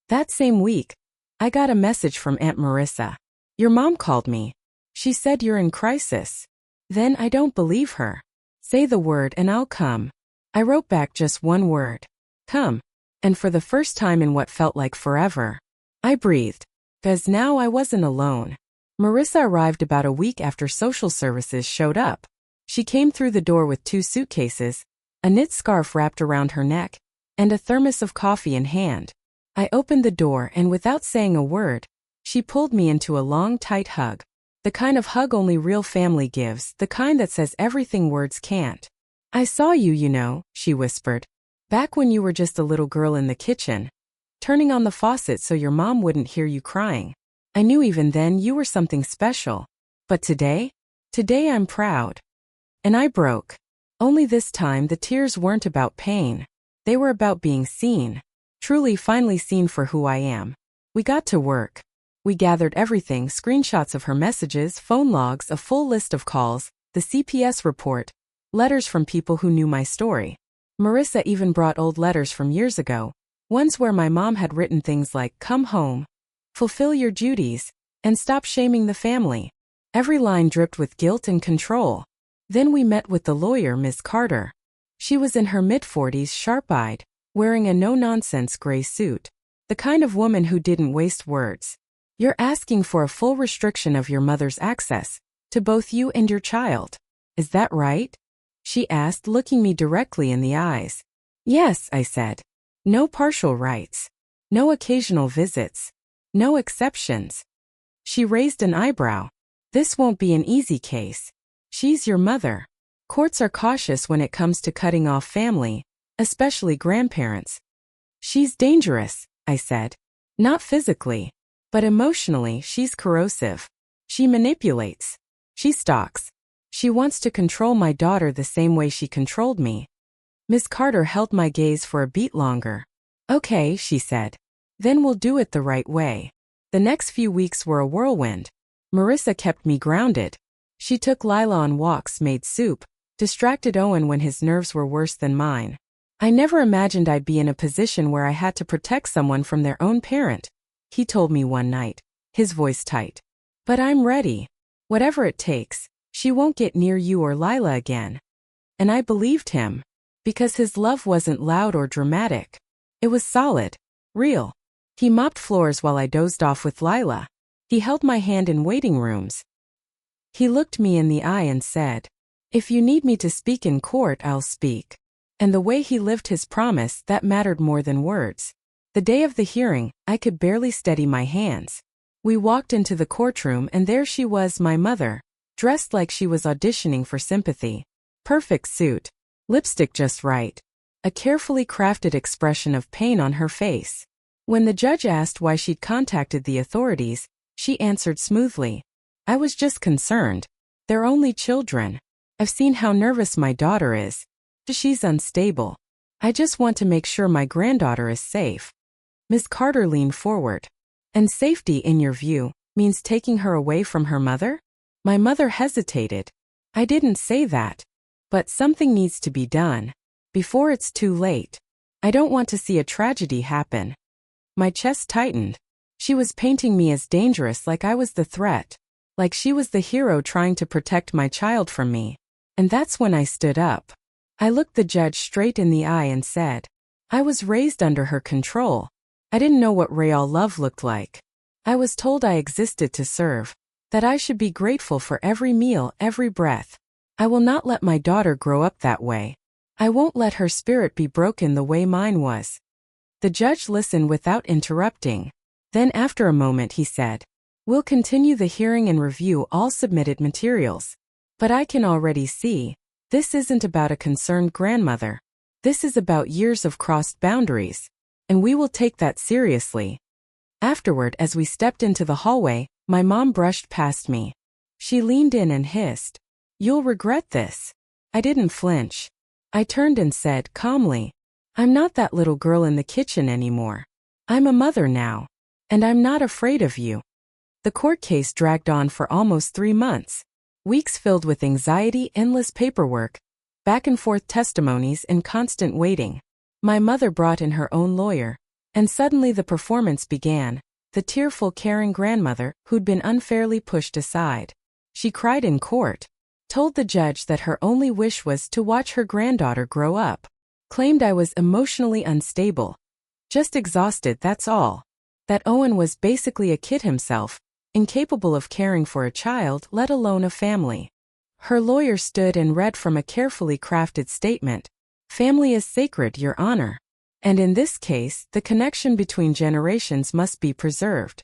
That same week, I got a message from Aunt Marissa. Your mom called me. She said you're in crisis. Then I don't believe her. Say the word and I'll come. I wrote back just one word. Come. And for the first time in what felt like forever, I breathed. 'Cause now I wasn't alone. Marissa arrived about a week after social services showed up. She came through the door with 2 suitcases, a knit scarf wrapped around her neck, and a thermos of coffee in hand. I opened the door and without saying a word, she pulled me into a long, tight hug. The kind of hug only real family gives, the kind that says everything words can't. I saw you, you know, she whispered. Back when you were just a little girl in the kitchen, turning on the faucet so your mom wouldn't hear you crying. I knew even then you were something special. But today I'm proud. And I broke. Only this time the tears weren't about pain. They were about being seen. Truly, finally seen for who I am. We got to work. We gathered everything, screenshots of her messages, phone logs, a full list of calls, the CPS report, letters from people who knew my story. Marissa even brought old letters from years ago, ones where my mom had written things like, come home, fulfill your duties, and stop shaming the family. Every line dripped with guilt and control. Then we met with the lawyer, Miss Carter. She was in her mid-40s, sharp-eyed, wearing a no-nonsense gray suit. The kind of woman who didn't waste words. You're asking for a full restriction of your mother's access, to both you and your child. Is that right? She asked, looking me directly in the eyes. Yes, I said. No partial rights. No occasional visits. No exceptions. She raised an eyebrow. This won't be an easy case. She's your mother. Courts are cautious when it comes to cutting off family, especially grandparents. She's dangerous, I said. Not physically. But emotionally, she's corrosive. She manipulates. She stalks. She wants to control my daughter the same way she controlled me. Miss Carter held my gaze for a beat longer. Okay, she said. Then we'll do it the right way. The next few weeks were a whirlwind. Marissa kept me grounded. She took Lila on walks, made soup, distracted Owen when his nerves were worse than mine. I never imagined I'd be in a position where I had to protect someone from their own parent, he told me one night, his voice tight. But I'm ready. Whatever it takes, she won't get near you or Lila again. And I believed him. Because his love wasn't loud or dramatic. It was solid. Real. He mopped floors while I dozed off with Lila. He held my hand in waiting rooms. He looked me in the eye and said, "If you need me to speak in court, I'll speak." And the way he lived his promise, that mattered more than words. The day of the hearing, I could barely steady my hands. We walked into the courtroom and there she was, my mother, dressed like she was auditioning for sympathy. Perfect suit. Lipstick just right. A carefully crafted expression of pain on her face. When the judge asked why she'd contacted the authorities, she answered smoothly, "I was just concerned. They're only children. I've seen how nervous my daughter is. She's unstable. I just want to make sure my granddaughter is safe." Ms. Carter leaned forward. "And safety, in your view, means taking her away from her mother?" My mother hesitated. "I didn't say that. But something needs to be done. Before it's too late. I don't want to see a tragedy happen." My chest tightened. She was painting me as dangerous, like I was the threat. Like she was the hero trying to protect my child from me. And that's when I stood up. I looked the judge straight in the eye and said, "I was raised under her control. I didn't know what real love looked like. I was told I existed to serve. That I should be grateful for every meal, every breath. I will not let my daughter grow up that way. I won't let her spirit be broken the way mine was." The judge listened without interrupting. Then after a moment he said, "We'll continue the hearing and review all submitted materials. But I can already see, this isn't about a concerned grandmother. This is about years of crossed boundaries. And we will take that seriously." Afterward, as we stepped into the hallway, my mom brushed past me. She leaned in and hissed, "You'll regret this." I didn't flinch. I turned and said calmly, "I'm not that little girl in the kitchen anymore. I'm a mother now. And I'm not afraid of you." The court case dragged on for almost 3 months. Weeks filled with anxiety, endless paperwork, back and forth testimonies, and constant waiting. My mother brought in her own lawyer. And suddenly the performance began. The tearful, caring grandmother who'd been unfairly pushed aside. She cried in court. Told the judge that her only wish was to watch her granddaughter grow up. Claimed I was emotionally unstable. Just exhausted, that's all. That Owen was basically a kid himself, incapable of caring for a child, let alone a family. Her lawyer stood and read from a carefully crafted statement. "Family is sacred, Your Honor. And in this case, the connection between generations must be preserved."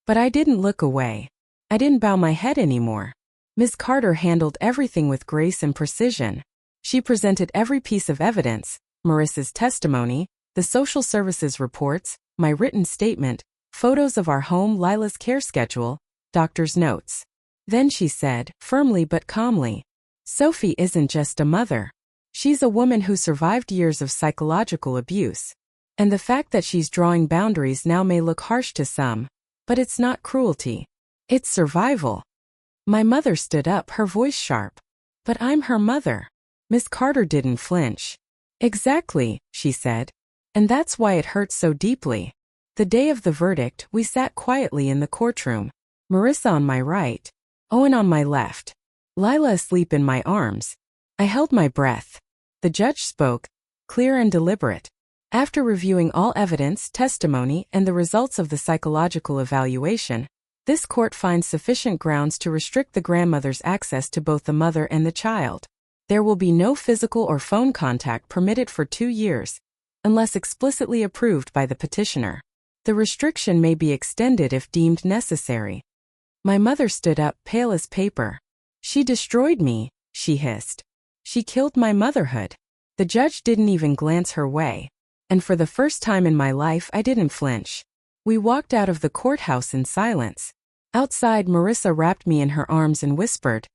But I didn't look away. I didn't bow my head anymore. Ms. Carter handled everything with grace and precision. She presented every piece of evidence, Marissa's testimony, the social services reports, my written statement, photos of our home, Lila's care schedule, doctor's notes. Then she said, firmly but calmly, "Sophie isn't just a mother. She's a woman who survived years of psychological abuse. And the fact that she's drawing boundaries now may look harsh to some, but it's not cruelty. It's survival." My mother stood up, her voice sharp. "But I'm her mother." Miss Carter didn't flinch. "Exactly," she said. "And that's why it hurts so deeply." The day of the verdict, we sat quietly in the courtroom. Marissa on my right, Owen on my left, Lila asleep in my arms. I held my breath. The judge spoke, clear and deliberate. After reviewing all evidence, testimony, and the results of the psychological evaluation, this court finds sufficient grounds to restrict the grandmother's access to both the mother and the child. There will be no physical or phone contact permitted for 2 years, unless explicitly approved by the petitioner. The restriction may be extended if deemed necessary. My mother stood up, pale as paper. "She destroyed me," she hissed. "She killed my motherhood." The judge didn't even glance her way. And for the first time in my life, I didn't flinch. We walked out of the courthouse in silence. Outside, Marissa wrapped me in her arms and whispered,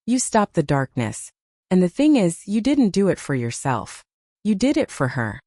"You stopped the darkness. And the thing is, you didn't do it for yourself. You did it for her."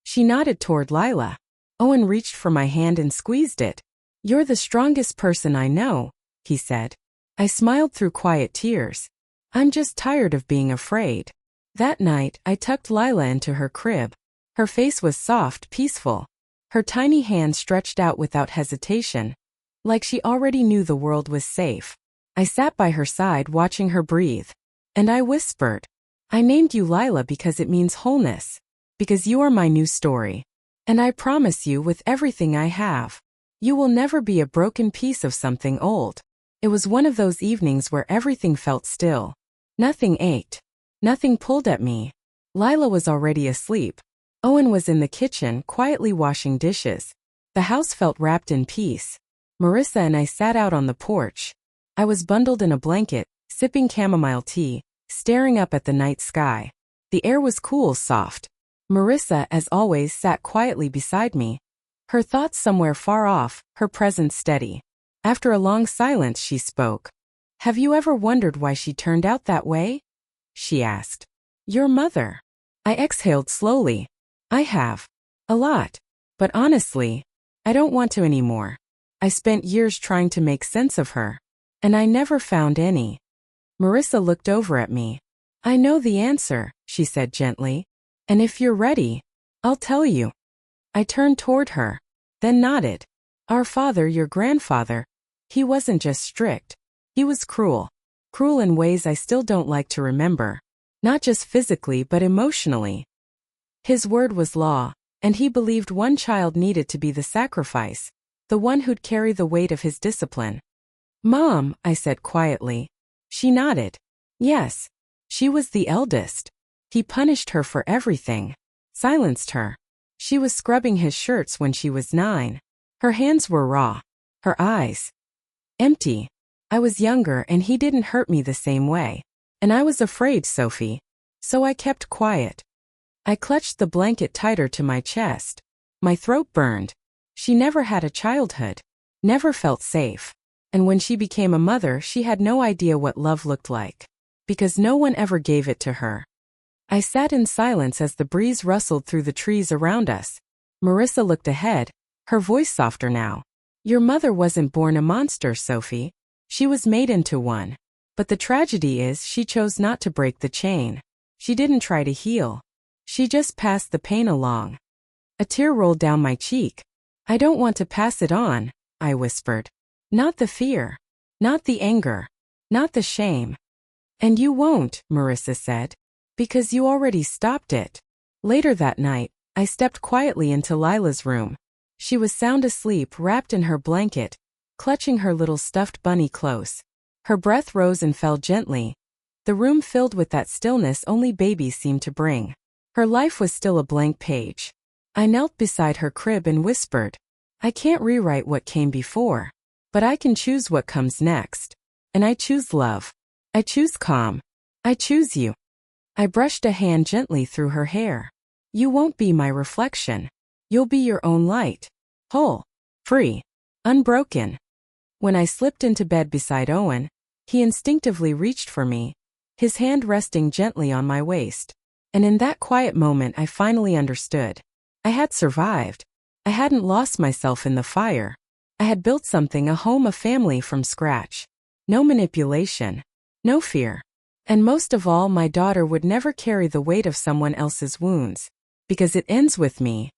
She nodded toward Lila. Owen reached for my hand and squeezed it. "You're the strongest person I know," he said. I smiled through quiet tears. "I'm just tired of being afraid." That night, I tucked Lila into her crib. Her face was soft, peaceful. Her tiny hand stretched out without hesitation, like she already knew the world was safe. I sat by her side watching her breathe. And I whispered, "I named you Lila because it means wholeness. Because you are my new story. And I promise you with everything I have, you will never be a broken piece of something old." It was one of those evenings where everything felt still. Nothing ached. Nothing pulled at me. Lila was already asleep. Owen was in the kitchen, quietly washing dishes. The house felt wrapped in peace. Marissa and I sat out on the porch. I was bundled in a blanket, sipping chamomile tea, staring up at the night sky. The air was cool, soft. Marissa, as always, sat quietly beside me. Her thoughts somewhere far off, her presence steady. After a long silence, she spoke. "Have you ever wondered why she turned out that way?" she asked. "Your mother." I exhaled slowly. "I have. A lot. But honestly, I don't want to anymore. I spent years trying to make sense of her. And I never found any." Marissa looked over at me. "I know the answer," she said gently. "And if you're ready, I'll tell you." I turned toward her, then nodded. "Our father, your grandfather, he wasn't just strict. He was cruel. Cruel in ways I still don't like to remember. Not just physically but emotionally. His word was law, and he believed one child needed to be the sacrifice, the one who'd carry the weight of his discipline." "Mom," I said quietly. She nodded. "Yes. She was the eldest. He punished her for everything. Silenced her. She was scrubbing his shirts when she was 9. Her hands were raw. Her eyes empty. I was younger and he didn't hurt me the same way. And I was afraid, Sophie. So I kept quiet." I clutched the blanket tighter to my chest. My throat burned. She never had a childhood. Never felt safe. And when she became a mother, she had no idea what love looked like. Because no one ever gave it to her. I sat in silence as the breeze rustled through the trees around us. Marissa looked ahead, her voice softer now. "Your mother wasn't born a monster, Sophie. She was made into one. But the tragedy is she chose not to break the chain. She didn't try to heal. She just passed the pain along." A tear rolled down my cheek. "I don't want to pass it on," I whispered. "Not the fear. Not the anger. Not the shame." "And you won't," Marissa said. "Because you already stopped it." Later that night, I stepped quietly into Lila's room. She was sound asleep, wrapped in her blanket, clutching her little stuffed bunny close. Her breath rose and fell gently. The room filled with that stillness only babies seem to bring. Her life was still a blank page. I knelt beside her crib and whispered, "I can't rewrite what came before. But I can choose what comes next. And I choose love. I choose calm. I choose you." I brushed a hand gently through her hair. "You won't be my reflection. You'll be your own light. Whole. Free. Unbroken." When I slipped into bed beside Owen, he instinctively reached for me, his hand resting gently on my waist. And in that quiet moment I finally understood. I had survived. I hadn't lost myself in the fire. I had built something, a home, a family from scratch. No manipulation. No fear. And most of all, my daughter would never carry the weight of someone else's wounds. Because it ends with me,